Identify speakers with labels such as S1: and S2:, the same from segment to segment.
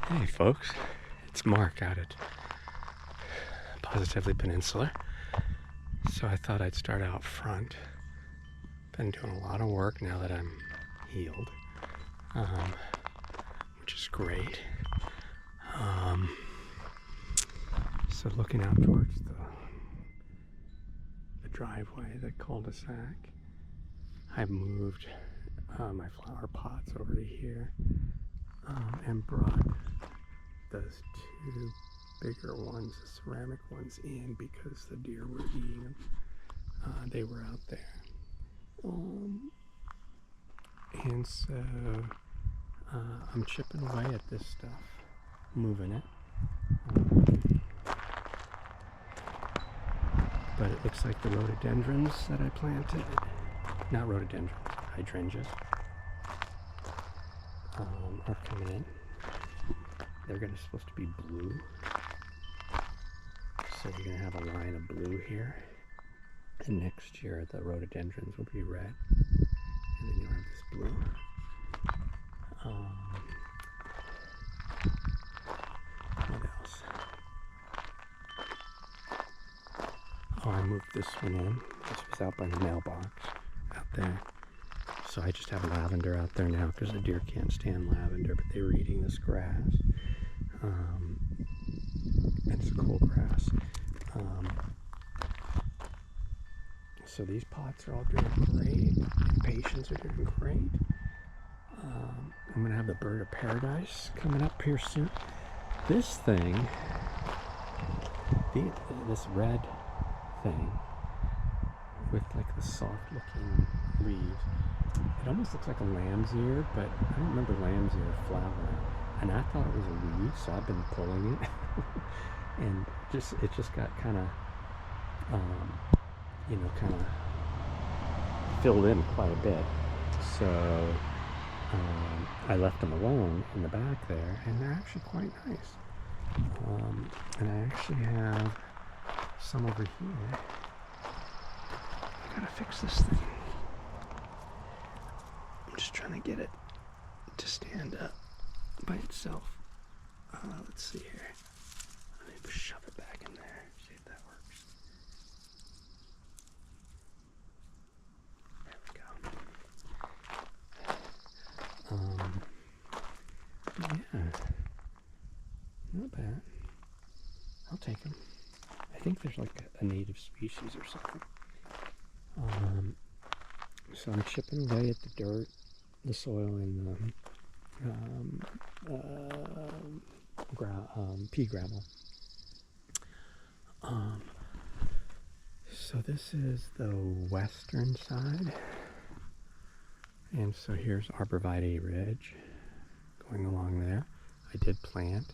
S1: Hey folks, it's Mark out at Positively Peninsula. So I thought I'd start out front. Been doing a lot of work now that I'm healed, which is great. So looking out towards the driveway, the cul-de-sac, I've moved my flower pots over to here and brought those two bigger ones, the ceramic ones, in because the deer were eating them. They were out there. And so I'm chipping away at this stuff, moving it. But it looks like the rhododendrons that I planted, not rhododendrons, hydrangeas, are coming in. They're supposed to be blue. So you're going to have a line of blue here. And next year the rhododendrons will be red. And then you'll have this blue. What else? Oh, I moved this one in. This was out by the mailbox out there. So I just have lavender out there now because the deer can't stand lavender, but they were eating this grass. And it's cool grass. So these pots are all doing great. Impatiens are doing great. I'm going to have the bird of paradise coming up here soon. This thing, this red thing with like the soft looking leaves, it almost looks like a lamb's ear, but I don't remember lamb's ear flowering. And I thought it was a weed, so I've been pulling it. And it just got kind of, kind of filled in quite a bit. So I left them alone in the back there, and they're actually quite nice. And I actually have some over here. I gotta fix this thing. I'm just trying to get it to stand up by itself. Let's see here. Let me shove it back in there. See if that works. There we go. Yeah, not bad. I'll take them. I think there's like a native species or something. So I'm chipping away at the dirt, the soil, and pea gravel. So this is the western side, and so here's Arborvitae Ridge going along there. I did plant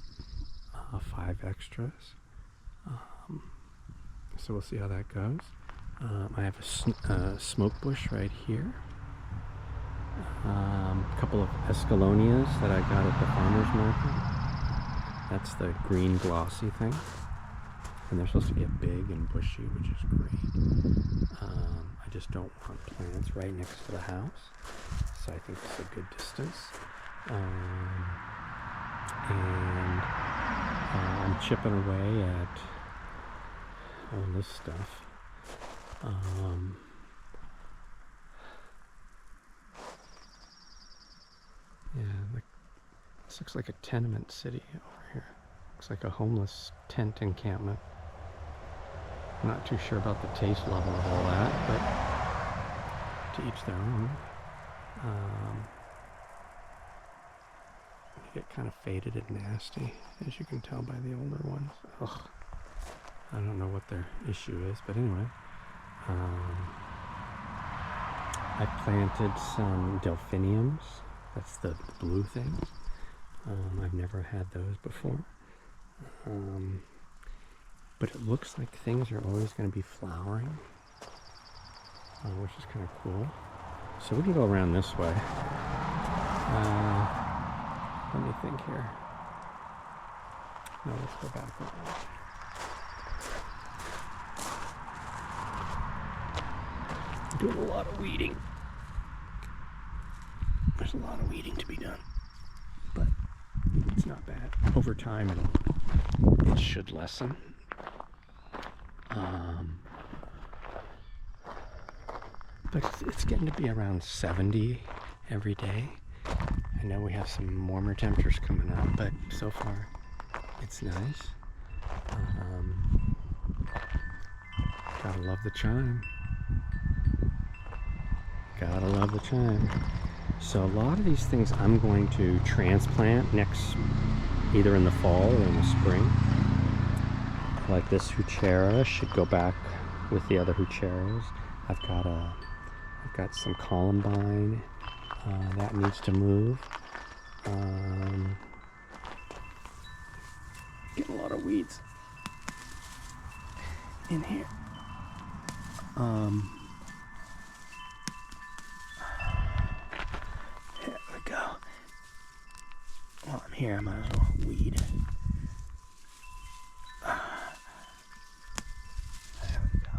S1: 5 extras, so we'll see how that goes. I have a smoke bush right here. A couple of escalonias that I got at the farmer's market. That's the green glossy thing. And they're supposed to get big and bushy, which is great. I just don't want plants right next to the house. So I think it's a good distance. And I'm chipping away at all this stuff. This looks like a tenement city over here. Looks like a homeless tent encampment. I'm not too sure about the taste level of all that, but to each their own. They get kind of faded and nasty, as you can tell by the older ones. Ugh. I don't know what their issue is, but anyway. I planted some delphiniums. That's the blue thing. I've never had those before. But it looks like things are always going to be flowering, which is kind of cool. So we can go around this way. Let me think here. No, let's go back around. Doing a lot of weeding. There's a lot of weeding to be done, but It's not bad. Over time, it should lessen. But it's getting to be around 70 every day. I know we have some warmer temperatures coming up, but so far it's nice. Gotta love the chime. Gotta love the chime. So a lot of these things I'm going to transplant either in the fall or in the spring. Like this Huchera should go back with the other Hucheras. I've got some columbine that needs to move. Getting a lot of weeds in here. There we go. While I'm here, I might as well weed. There we go.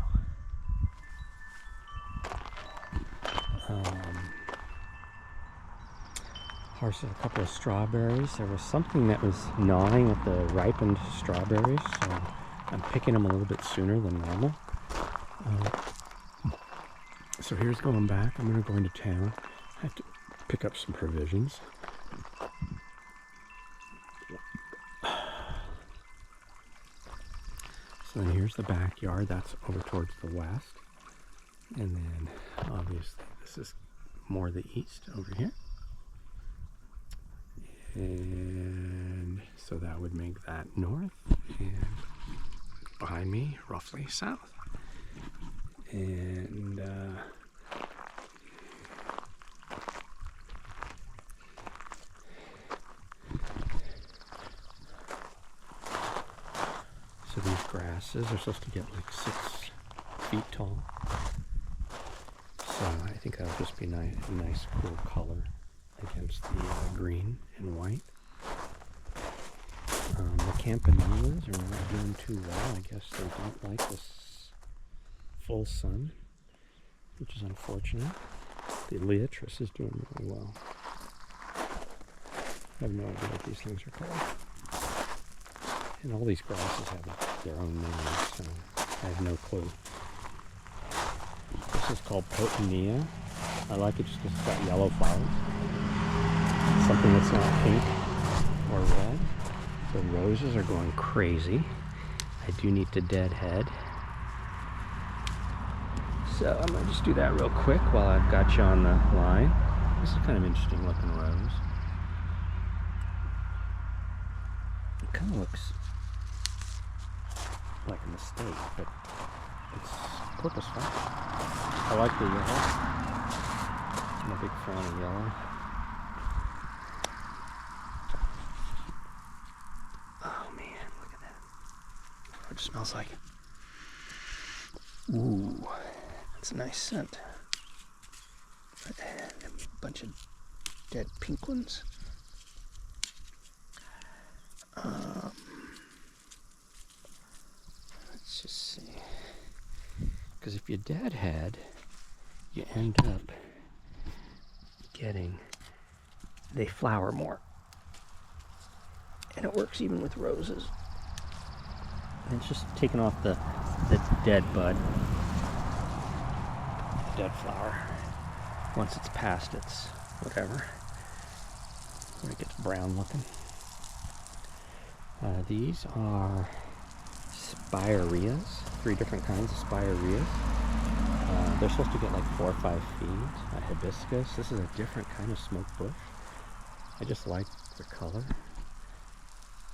S1: Harvested a couple of strawberries. There was something that was gnawing at the ripened strawberries, so I'm picking them a little bit sooner than normal. So here's going back. I'm going to go into town. I have to pick up some provisions. So then here's the backyard. That's over towards the west. And then obviously this is more the east over here. And so that would make that north, and behind me roughly south. And so these grasses are supposed to get like 6 feet tall. So I think that'll just be a nice cool color against the green and white. The campanulas are not doing too well. I guess they don't like this full sun, which is unfortunate. The Leotris is doing really well. I have no idea what these things are called. And all these grasses have their own names, so I have no clue. This is called POTUS. I like it just because it's got yellow flowers. Something that's not pink or red. The roses are going crazy. I do need to deadhead. So I'm going to just do that real quick while I've got you on the line. This is kind of interesting looking rose. It kind of looks like a mistake, but it's purposeful. I like the yellow. I'm a big fan of yellow. It smells like. Ooh, that's a nice scent. And a bunch of dead pink ones. Let's just see. Because if you deadhead, you end up getting. They flower more. And it works even with roses. And it's just taking off the dead bud, dead flower. Once it's past its whatever, when it gets brown looking. These are spireas, 3 different kinds of spireas. They're supposed to get like 4 or 5 feet. A hibiscus. This is a different kind of smoke bush. I just like the color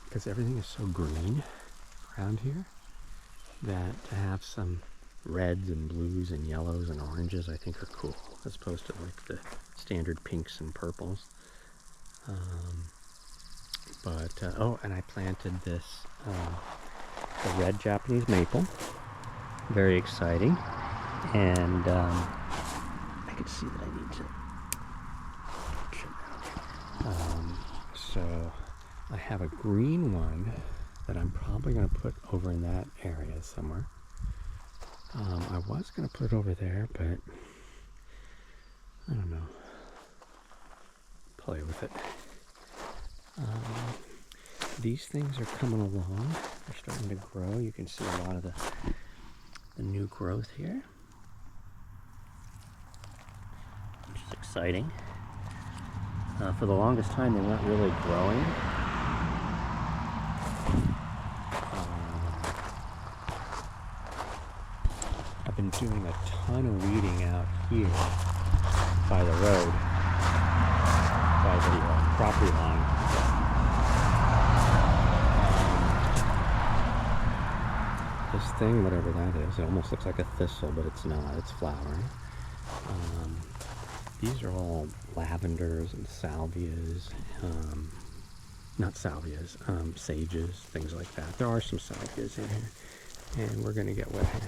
S1: because everything is so green around here that to have some reds and blues and yellows and oranges I think are cool, as opposed to like the standard pinks and purples. Oh, and I planted this the red Japanese maple, very exciting, and I can see that I need to so I have a green one that I'm probably going to put over in that area somewhere. I was going to put it over there, but I don't know. Play with it. these things are coming along. They're starting to grow. You can see a lot of the new growth here, which is exciting. For the longest time, they weren't really growing. I've been doing a ton of weeding out here by the road, by the property line. This thing, whatever that is, it almost looks like a thistle, but it's not. It's flowering. These are all lavenders and salvias, not salvias, sages, things like that. There are some salvias in here, and we're going to get wet here.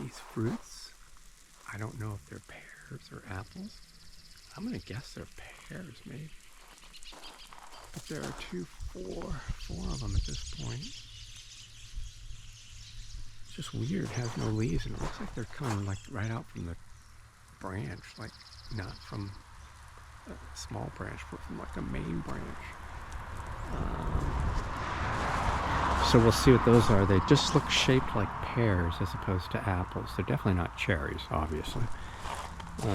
S1: These fruits, I don't know if they're pears or apples. I'm going to guess they're pears, maybe. But there are four of them at this point. It's just weird, it has no leaves, and it looks like they're coming like right out from the branch, like not from a small branch, but from like a main branch. So we'll see what those are. They just look shaped like pears as opposed to apples. They're definitely not cherries, obviously. So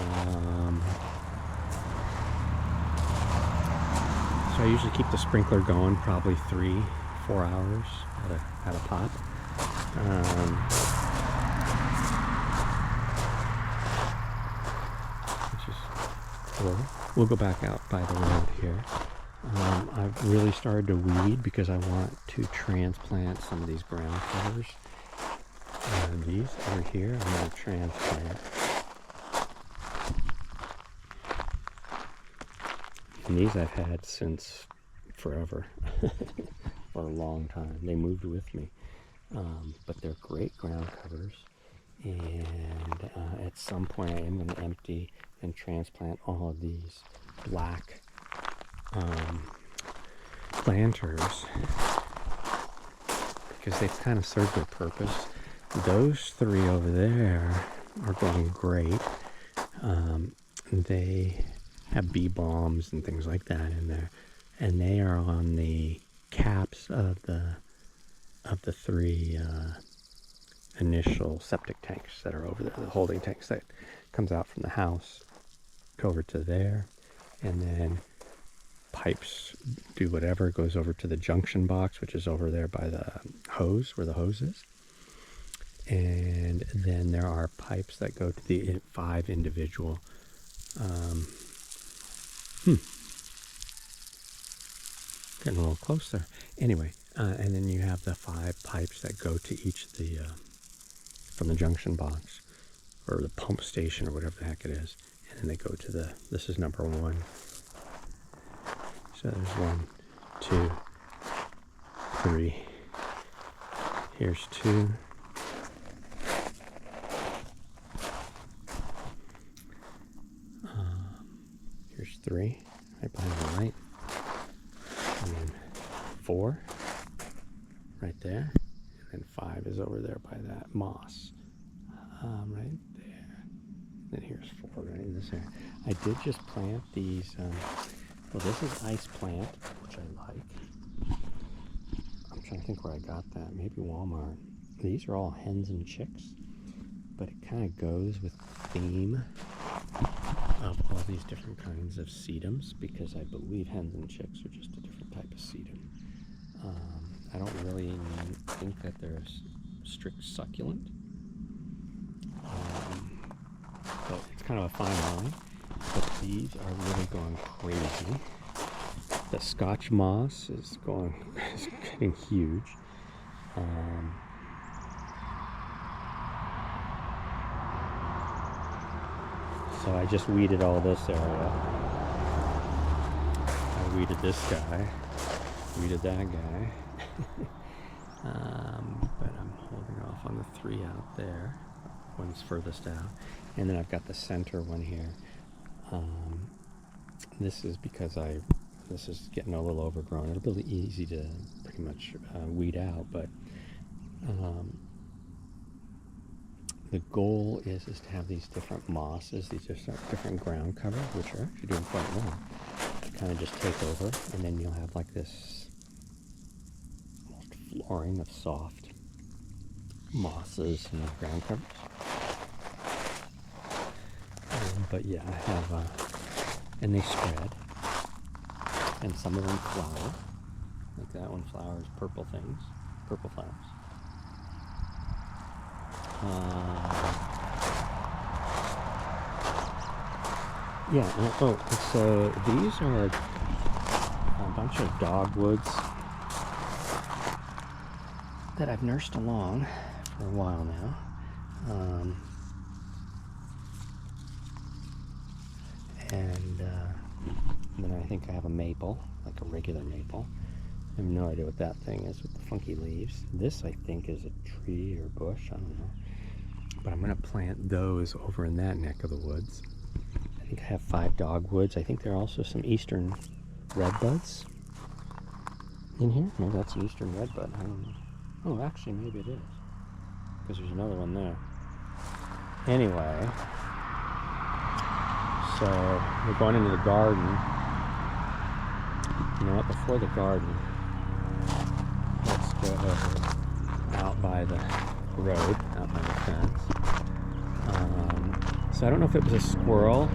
S1: I usually keep the sprinkler going probably 3-4 hours at a pop. Which is cool. We'll go back out by the road here. I've really started to weed because I want to transplant some of these ground covers. These over here, I'm going to transplant. And these I've had since forever, for a long time. They moved with me. But they're great ground covers, and at some point I am going to empty and transplant all of these black planters because they've kind of served their purpose. Those 3 over there are going great. They have bee balms and things like that in there, and they are on the caps of the 3 initial septic tanks that are over there, the holding tanks that comes out from the house, go over to there, and then pipes do whatever, goes over to the junction box, which is over there by the hose, where the hose is. And then there are pipes that go to the 5 individual getting a little closer. Anyway, and then you have the 5 pipes that go to each of the from the junction box or the pump station or whatever the heck it is, and then they go to the, this is number 1. So there's 1, 2, 3. Here's 2. Here's 3, right behind the light. And then 4, right there. And 5 is over there by that moss, right there. And here's 4 right in this area. I did just plant these, well, this is ice plant, which I like. I'm trying to think where I got that. Maybe Walmart. These are all hens and chicks, but it kind of goes with the theme of all these different kinds of sedums, because I believe hens and chicks are just a different type of sedum. I don't really think that they're strict succulent, but it's kind of a fine line. But these are really going crazy. The Scotch moss is getting huge. So I just weeded all this area. I weeded this guy, weeded that guy. But I'm holding off on the 3 out there. One's furthest out. And then I've got the center one here. This is because this is getting a little overgrown. It'll be easy to pretty much weed out, but the goal is to have these different mosses, these different ground covers, which are actually doing quite well. Kind of just take over, and then you'll have like this almost flooring of soft mosses and ground covers. But yeah, I have, and they spread, and some of them flower. Like that one flowers purple things, purple flowers. So these are a bunch of dogwoods that I've nursed along for a while now. And then I think I have a maple, like a regular maple. I have no idea what that thing is with the funky leaves. This, I think, is a tree or bush, I don't know. But I'm going to plant those over in that neck of the woods. I think I have 5 dogwoods. I think there are also some eastern redbuds in here. Maybe that's an eastern redbud, I don't know. Oh, actually, maybe it is, because there's another one there. Anyway, so we're going into the garden. You know what, before the garden, let's go out by the road, out by the fence. So I don't know if it was a squirrel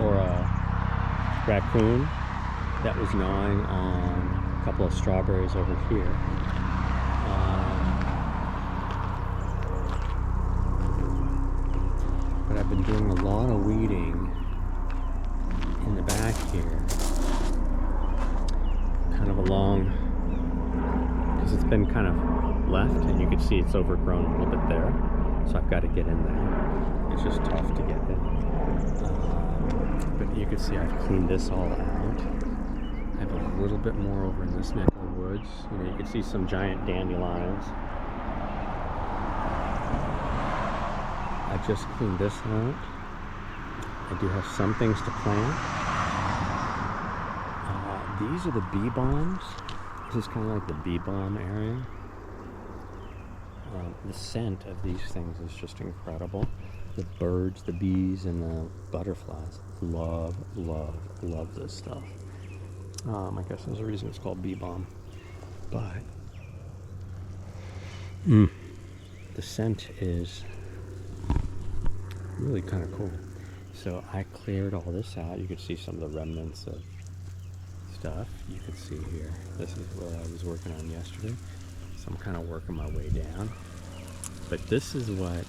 S1: or a raccoon that was gnawing on a couple of strawberries over here. But I've been doing a lot of weeding in the back here, kind of along, because it's been kind of left, and you can see it's overgrown a little bit there, so I've got to get in there. It's just tough to get in. But you can see I've cleaned this all out. I have a little bit more over in this neck of the woods. You can see some giant dandelions. I just cleaned this out. I do have some things to plant. These are the bee balms. This is kind of like the bee balm area. The scent of these things is just incredible. The birds, the bees, and the butterflies love this stuff. I guess there's a reason it's called bee balm. But the scent is really kind of cool. So I cleared all this out. You can see some of the remnants of stuff. You can see here, this is what I was working on yesterday. So I'm kind of working my way down. But this is what,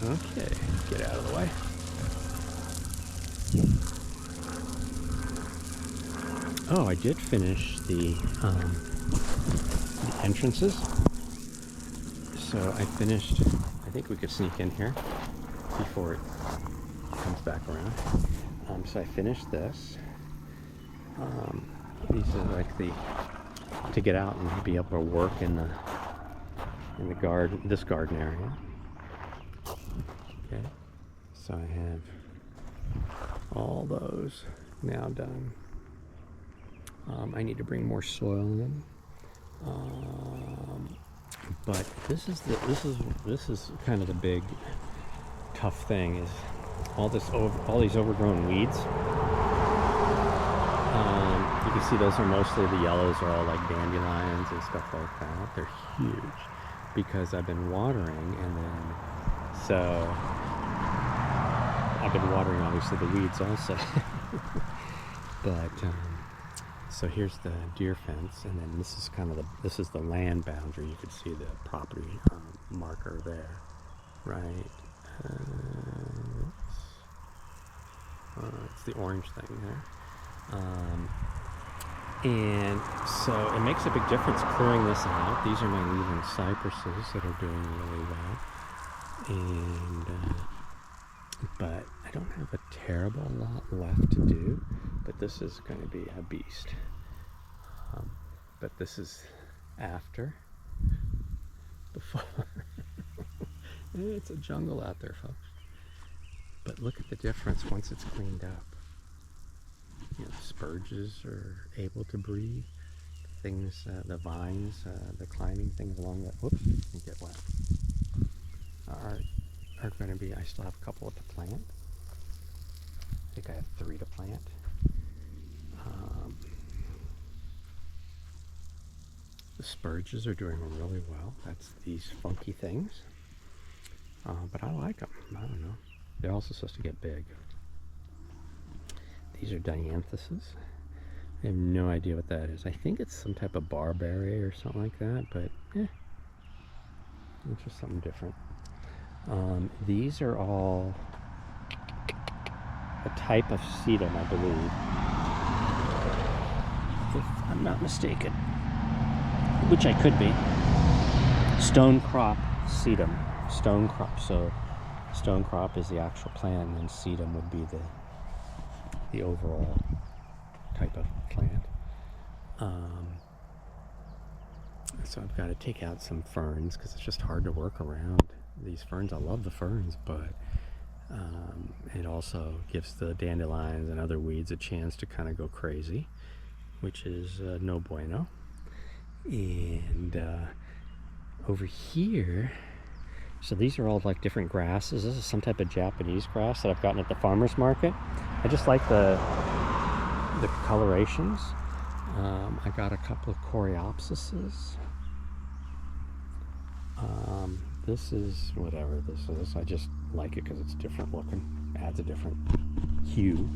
S1: okay, get out of the way. Oh, I did finish the entrances. So I finished, I think we could sneak in here before it comes back around. So I finished this. These are like to get out and be able to work in the garden, this garden area. Okay, so I have all those now done. I need to bring more soil in. But this is kind of the big tough thing, is all these overgrown weeds. You can see those are mostly, the yellows are all like dandelions and stuff like that. They're huge because I've been watering, and then so I've been watering obviously the weeds also. But so here's the deer fence, and then this is kind of this is the land boundary. You can see the property marker there, right? It's the orange thing there. And so it makes a big difference clearing this out. These are my leaving cypresses that are doing really well. And but I don't have a terrible lot left to do, but this is going to be a beast. But this is after, before. It's a jungle out there, folks. But look at the difference once it's cleaned up. You know, spurges are able to breathe. Things, the vines, the climbing things along that. Whoops, you get wet. are going to be, I still have a couple to plant. I think I have 3 to plant. The spurges are doing really well. That's these funky things. But I like them. I don't know. They're also supposed to get big. These are dianthuses. I have no idea what that is. I think it's some type of barberry or something like that, but it's just something different. These are all a type of sedum, I believe, if I'm not mistaken, which I could be. Stone crop sedum. Stone crop. So stone crop is the actual plant, and then sedum would be the overall type of plant. So I've got to take out some ferns because it's just hard to work around these ferns. I love the ferns, but it also gives the dandelions and other weeds a chance to kind of go crazy, which is no bueno. And over here, so these are all like different grasses. This is some type of Japanese grass that I've gotten at the farmer's market. I just like the colorations. I got a couple of coreopsises. This is whatever this is. I just like it because it's different looking. Adds a different hue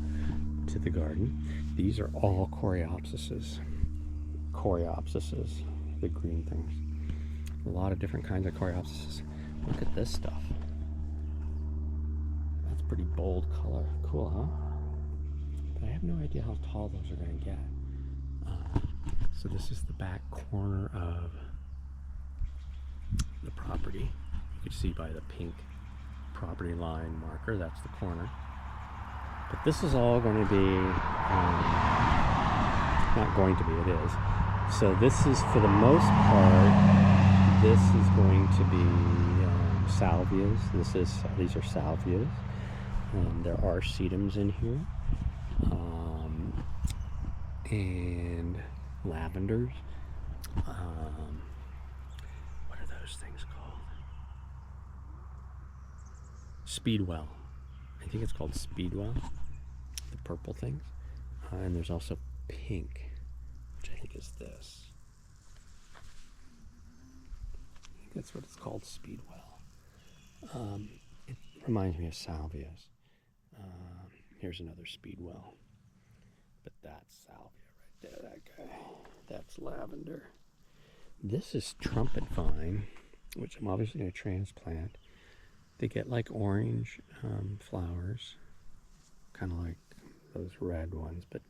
S1: to the garden. These are all coreopsises. Coreopsises, the green things. A lot of different kinds of coreopsises. Look at this stuff. That's pretty bold color. Cool, huh? But I have no idea how tall those are going to get. So this is the back corner of the property. You can see by the pink property line marker, that's the corner. But this is all going to be, not going to be, it is. So this is, for the most part, this is going to be salvias. These are salvias. There are sedums in here. And lavenders. What are those things called? Speedwell. I think it's called Speedwell. The purple things. And there's also pink, which I think is this. I think that's what it's called, Speedwell. It reminds me of salvias. Here's another Speedwell. But that's salvia right there, that guy. That's lavender. This is trumpet vine, which I'm obviously going to transplant. They get like orange flowers, kind of like those red ones, but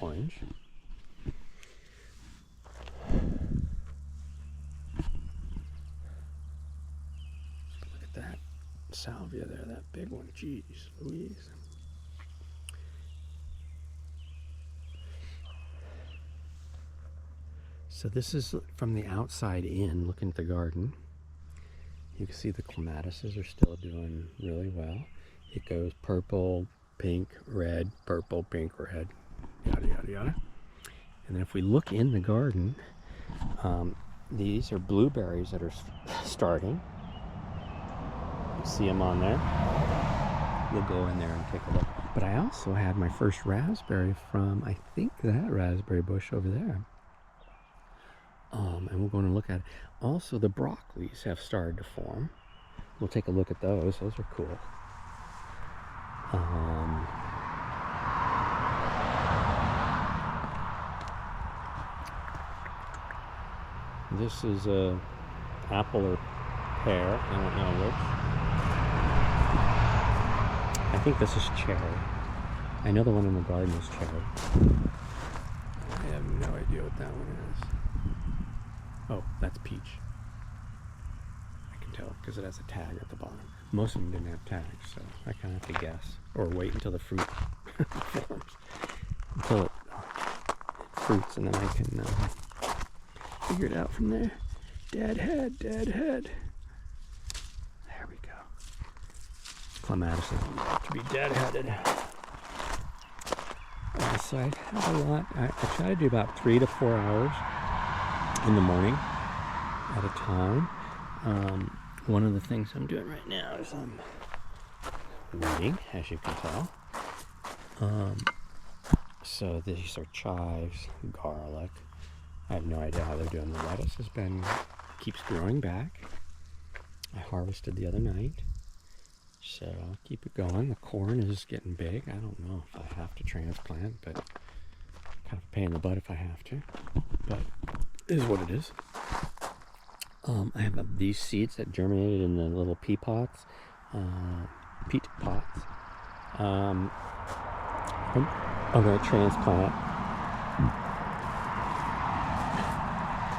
S1: orange. Look at that salvia there, that big one. Jeez Louise. So this is from the outside in, looking at the garden. You can see the clematises are still doing really well. It goes purple, pink, red, purple, pink, red, yada, yada, yada. And then if we look in the garden, these are blueberries that are starting. You see them on there. We'll go in there and take a look. But I also had my first raspberry from, I think, that raspberry bush over there. And we're going to look at it. Also, the broccolis have started to form. We'll take a look at those. Those are cool. This is a apple or pear. I don't know which. I think this is cherry. I know the one in the garden is cherry. I have no idea what that one is. Oh, that's peach. I can tell because it has a tag at the bottom. Most of them didn't have tags, so I kind of have to guess. Or wait until the fruit forms. Until it fruits, and then I can figure it out from there. Dead head, dead head. There we go. Clematis have to be dead-headed. So I have a lot. I try to do about 3 to 4 hours in the morning at a time. one of the things I'm doing right now is I'm weeding, as you can tell. So these are chives, garlic. I have no idea how they're doing. The lettuce keeps growing back. I harvested the other night, so I'll keep it going. The corn is getting big. I don't know if I have to transplant, but kind of a pain in the butt if I have to. But it is what it is. I have these seeds that germinated in the little pea pots, peat pots. I'm going to transplant